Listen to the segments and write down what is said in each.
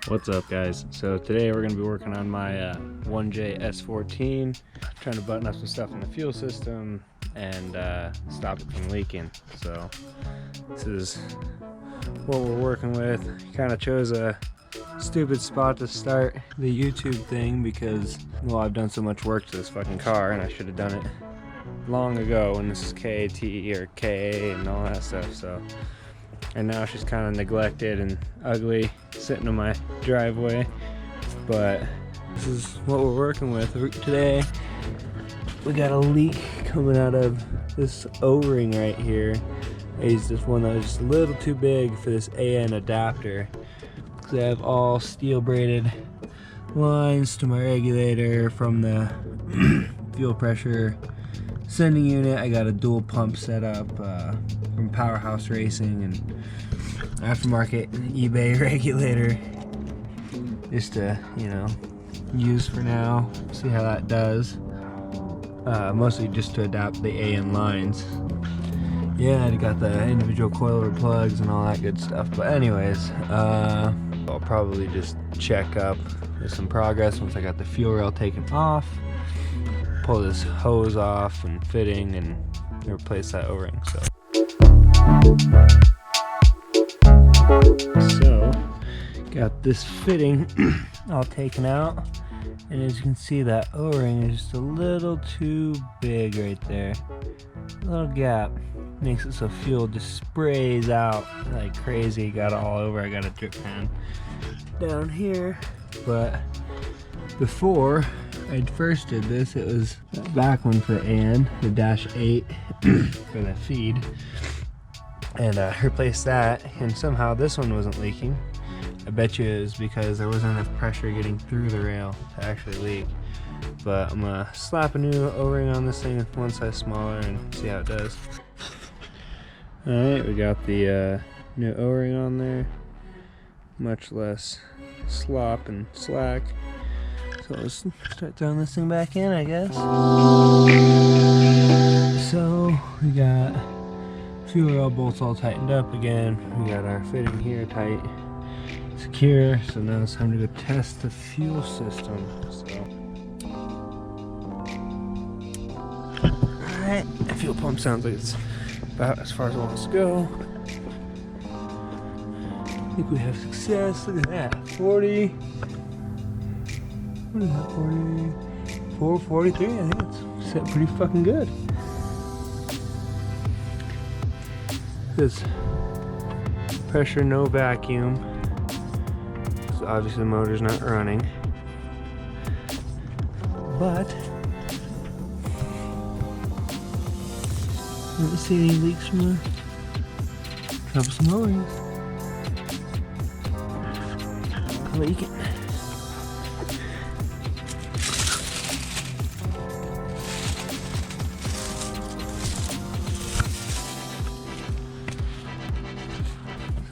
What's up, guys? So today we're going to be working on my 1J S14, trying to button up some stuff in the fuel system and stop it from leaking. So this is what we're working with. Kind of chose a stupid spot to start the YouTube thing because, well, I've done so much work to this fucking car and I should have done it long ago when this is KAT or KA and all that stuff. So, and now she's kind of neglected and ugly sitting in my driveway, but this is what we're working with today. We got a leak coming out of this O-ring right here. I used this one that was just a little too big for this AN adapter because I have all steel braided lines to my regulator from the fuel pressure sending unit. I got a dual pump set up from Powerhouse Racing and aftermarket eBay regulator just to, you know, use for now, see how that does. Mostly just to adapt the AN lines. Yeah, I got the individual coilover plugs and all that good stuff. But anyways, I'll probably just check up with some progress once I got the fuel rail taken off, pull this hose off and fitting and replace that O-ring. So got this fitting all taken out, and as you can see, that O-ring is just a little too big right there. A little gap makes it so fuel just sprays out like crazy. Got it all over. I got a drip pan down here, but before I first did this, it was that back one for the AN, the -8 for the feed, and replaced that, and somehow this one wasn't leaking. I bet you it was because there wasn't enough pressure getting through the rail to actually leak. But I'm gonna slap a new O-ring on this thing one size smaller and see how it does. Alright, we got the new O-ring on there. Much less slop and slack. So let's start throwing this thing back in, I guess. So we got fuel rail bolts all tightened up again. We got our fitting here tight, secure. So now it's time to go test the fuel system. So, alright, the fuel pump sounds like it's about as far as it wants to go. I think we have success. Look at that, 40. What is that, 44, 43? I think it's set pretty fucking good. This pressure, no vacuum. So obviously the motor's not running. But I don't see any leaks from the troublesome O-rings. Leak it.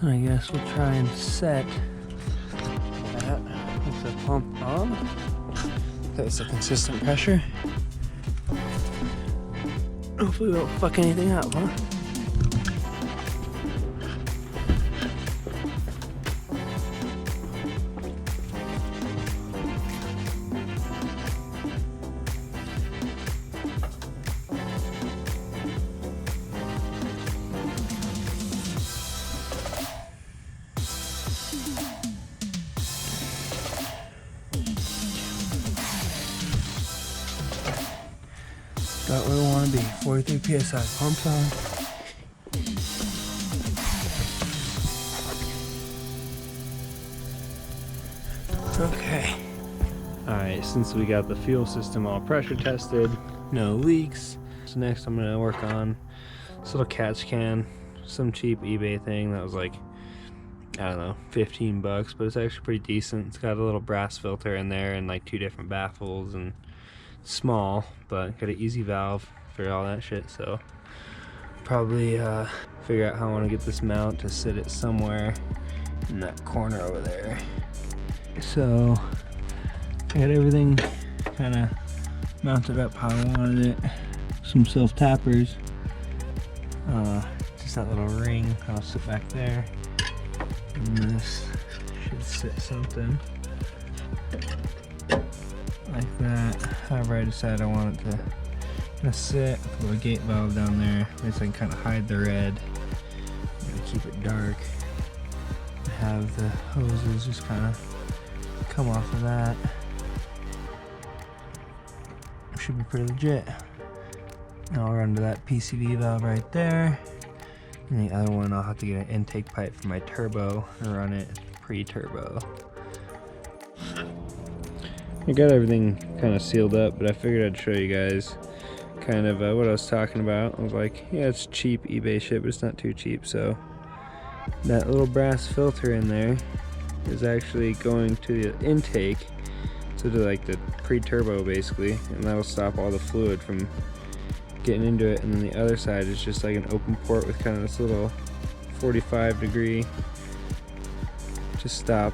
So I guess we'll try and set that with the pump on. That's a consistent pressure. Hopefully we don't fuck anything up, huh? Got where we want to be. 43 psi pumps on. Okay. Alright, since we got the fuel system all pressure tested, no leaks. So next I'm gonna work on this little catch can, some cheap eBay thing that was like, I don't know, 15 bucks, but it's actually pretty decent. It's got a little brass filter in there and like 2 different baffles, and small, but got an easy valve for all that shit. So probably figure out how I want to get this mount to sit it somewhere in that corner over there. So I got everything kind of mounted up how I wanted it. Some self tappers Just that little ring, I'll sit back there. And this should sit something like that. However I decide I want it to sit. Put a little gate valve down there. At least I can kind of hide the red. I'm gonna keep it dark. Have the hoses just kind of come off of that. Should be pretty legit. Now I'll run to that PCV valve right there. And the other one I'll have to get an intake pipe for my turbo and run it pre-turbo. I got everything kind of sealed up, but I figured I'd show you guys kind of what I was talking about. I was like, yeah, it's cheap eBay shit, but it's not too cheap. So that little brass filter in there is actually going to the intake, so to like the pre-turbo basically, and that'll stop all the fluid from getting into it. And then the other side is just like an open port with kind of this little 45-degree to stop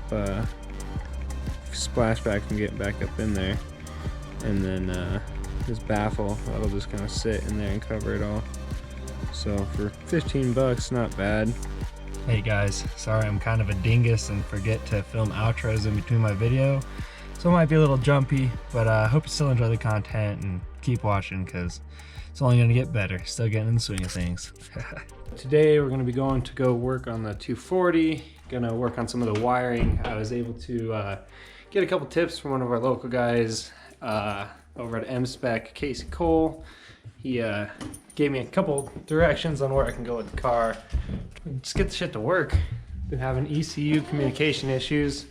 splashback from getting back up in there. And then this baffle, that'll just kind of sit in there and cover it all. So for 15 bucks, not bad. Hey guys, sorry I'm kind of a dingus and forget to film outros in between my video, so it might be a little jumpy, but I hope you still enjoy the content and keep watching because it's only going to get better. Still getting in the swing of things. Today we're going to be going to go work on the 240, gonna work on some of the wiring. I was able to get a couple tips from one of our local guys over at M-Spec, Casey Cole. He gave me a couple directions on where I can go with the car. Just get the shit to work. Been having ECU communication issues,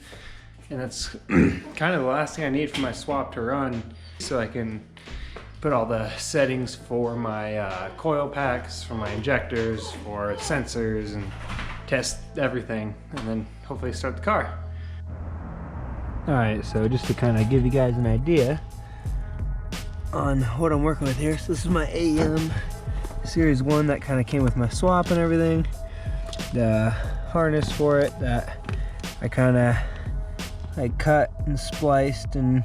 and that's kind of the last thing I need for my swap to run, so I can put all the settings for my coil packs, for my injectors, for sensors, and test everything, and then hopefully start the car. Alright, so just to kind of give you guys an idea on what I'm working with here. So this is my AM Series 1 that kind of came with my swap and everything. The harness for it that I kind of cut and spliced and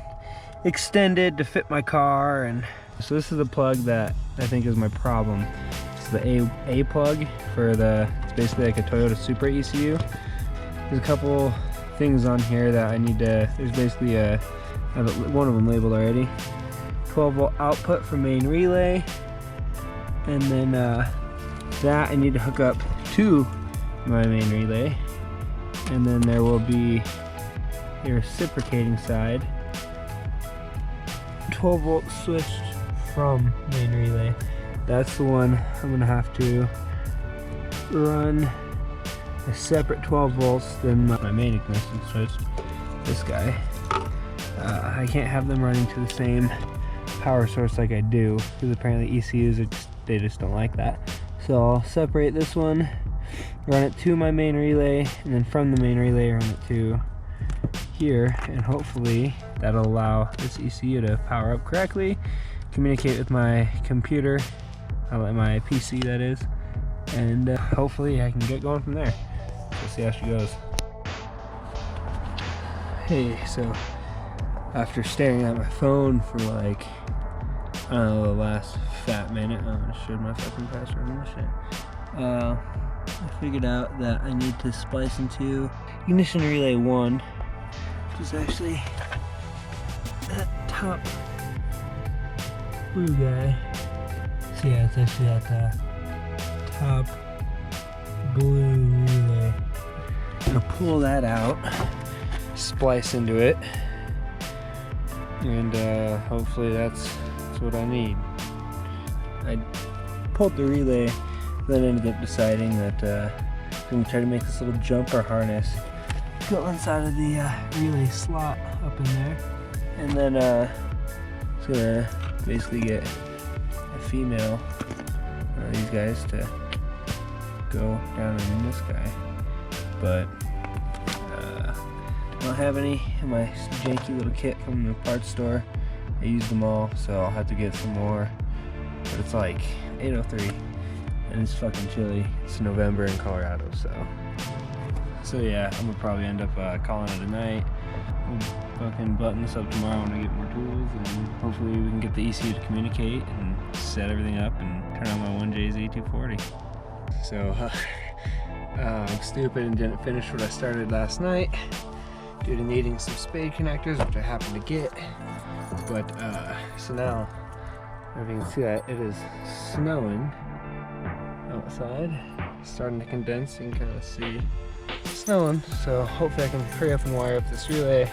extended to fit my car. And so this is the plug that I think is my problem. It's the A plug for it's basically like a Toyota Supra ECU. There's a couple things on here that I need to, there's basically I have one of them labeled already. 12-volt output for main relay, and then that I need to hook up to my main relay, and then there will be a reciprocating side 12-volt switched from main relay. That's the one I'm gonna have to run a separate 12 volts than my main ignition switch. This guy, I can't have them running to the same power source like I do, because apparently ECUs they just don't like that. So I'll separate this one, run it to my main relay, and then from the main relay run it to here, and hopefully that'll allow this ECU to power up correctly, communicate with my computer, my PC that is, and hopefully I can get going from there. We'll see how she goes. Hey, so after staring at my phone for like, I don't know, the last fat minute, I showed my fucking password and shit. I figured out that I need to splice into ignition relay 1, which is actually that top blue guy. So yeah, it's actually at the top blue relay. I'm gonna pull that out, splice into it, and hopefully that's what I need. I pulled the relay, then ended up deciding that I'm gonna try to make this little jumper harness go inside of the relay slot up in there, and then it's gonna basically get a female, these guys, to go down in this guy. But I don't have any in my janky little kit from the parts store. I used them all, so I'll have to get some more. But it's like 8:03 and it's fucking chilly. It's November in Colorado, so yeah, I'm gonna probably end up calling it a night. we'll fucking button this up tomorrow when I get more tools, and hopefully we can get the ECU to communicate and set everything up and turn on my 1J Z240. So I'm stupid and didn't finish what I started last night due to needing some spade connectors, which I happened to get. But so now, if you can see that, it is snowing outside. It's starting to condense. You can kind of see it's snowing. So hopefully I can hurry up and wire up this relay.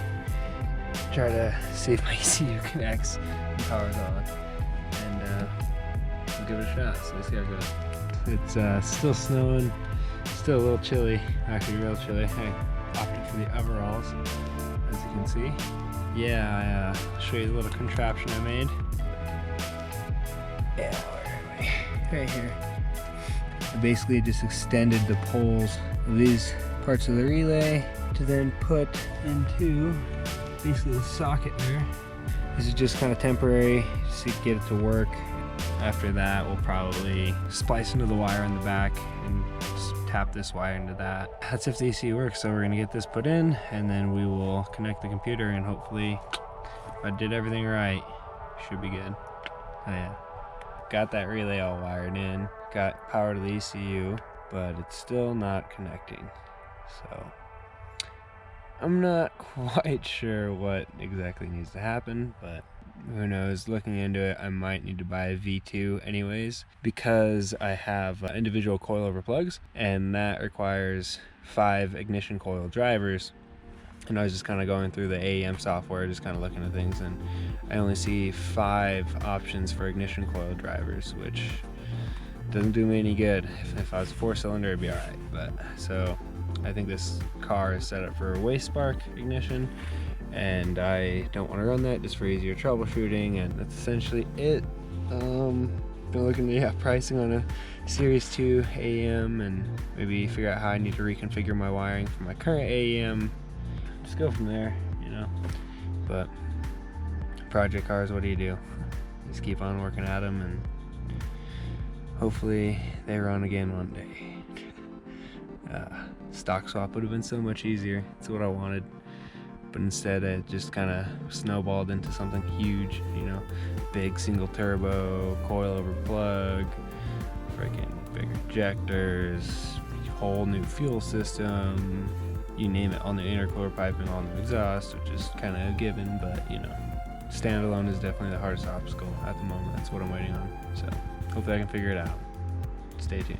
Try to see if my ECU connects and powers on. And we'll give it a shot. So let's see how it goes. It's still snowing. Still a little chilly. Actually real chilly. I opted for the overalls, as you can see. Yeah, I'll show you the little contraption I made. Yeah, where am I? Right here. I basically just extended the poles of these parts of the relay to then put into basically the socket there. This is just kind of temporary, just to get it to work. After that, we'll probably splice into the wire in the back and just tap this wire into that. That's if the ECU works. So we're gonna get this put in, and then we will connect the computer, and hopefully, if I did everything right, should be good. Oh yeah. Got that relay all wired in, got power to the ECU, but it's still not connecting. So I'm not quite sure what exactly needs to happen, but who knows. Looking into it, I might need to buy a V2 anyways, because I have individual coilover plugs, and that requires 5 ignition coil drivers. And I was just kind of going through the AEM software, just kind of looking at things, and I only see 5 options for ignition coil drivers, which doesn't do me any good. If I was a 4-cylinder, it'd be all right. But so I think this car is set up for waste spark ignition, and I don't want to run that, just for easier troubleshooting, and that's essentially it. Been looking at pricing on a Series 2 AEM, and maybe figure out how I need to reconfigure my wiring for my current AEM. Just go from there, you know. But project cars, what do you do? Just keep on working at them, and hopefully they run again one day. Stock swap would have been so much easier. It's what I wanted, but instead it just kind of snowballed into something huge, you know. Big single turbo, coilover plug, freaking big injectors, whole new fuel system, you name it, all new intercooler piping, all new exhaust, which is kind of a given, but you know, standalone is definitely the hardest obstacle at the moment. That's what I'm waiting on. So hopefully I can figure it out. Stay tuned.